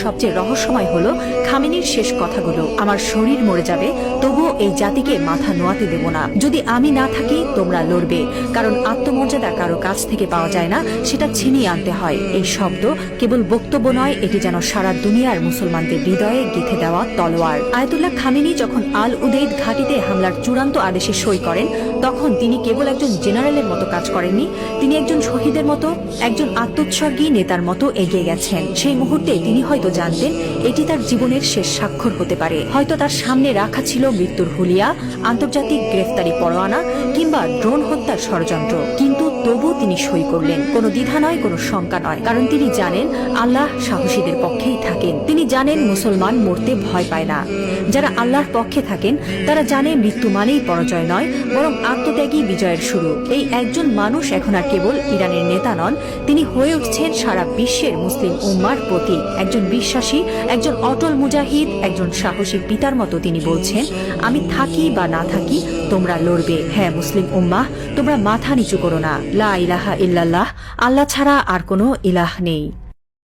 সবচেয়ে রহস্যময় হলো খামেনির শেষ কথাগুলো, আমার শরীর মরে যাবে তবুও এই জাতিকে মাথা নোয়াতে দেব না। যদি আমি না থাকি তোমরা লড়বে, কারণ আত্মমর্যাদা কারো কাছ থেকে পাওয়া যায় না, সেটা ছিনিয়ে আনতে হয়। এই শব্দ কেবল বক্তব্য নয়, এটি যেন সারা দুনিয়ার মুসলমানদের হৃদয়ে গেঁথে দেওয়া তলোয়ার। আয়াতুল্লাহ খামেনি যখন আল উদেইদ ঘাঁটিতে হামলার চূড়ান্ত আদেশে সই করেন, তখন তিনি কেবল একজন জেনারেলের মতো কাজ করেননি, তিনি একজন শহীদের মতো, একজন আত্মোৎসর্গী নেতার মতো এগিয়ে গেছেন। সেই মুহূর্তে তিনি হয়তো জানতেন এটি তার জীবনের শেষ স্বাক্ষর হতে পারে। হয়তো তার সামনে রাখা ছিল মৃত্যুর হুলিয়া, আন্তর্জাতিক গ্রেফতারি পরোয়ানা কিংবা ড্রোন হত্যার ষড়যন্ত্র, কিন্তু তবু তিনি সই করলেন। কোনো দ্বিধা নয়, কোনো শঙ্কা নয়, কারণ তিনি জানেন আল্লাহ সাহসীদের পক্ষেই থাকেন। তিনি জানেন মুসলমান মরতে ভয় পায় না। যারা আল্লাহর পক্ষে থাকেন তারা জানে মৃত্যু মানেই পরাজয় নয়, বরং আত্মত্যাগী বিজয়ের শুরু। এই একজন মানুষ এখন আর কেবল ইরানের নেতা নন, তিনি হয়ে উঠছেন সারা বিশ্বের মুসলিম উম্মার প্রতীক। একজন বিশ্বাসী, একজন অটল মুজাহিদ, একজন সাহসী পিতার মতো তিনি বলছেন, আমি থাকি বা না থাকি তোমরা লড়বে। হ্যাঁ মুসলিম উম্মাহ, তোমরা মাথা নিচু করো না। লা ইলাহা ইল্লাল্লাহ, আল্লাহ ছাড়া আর কোনো ইলাহ নেই।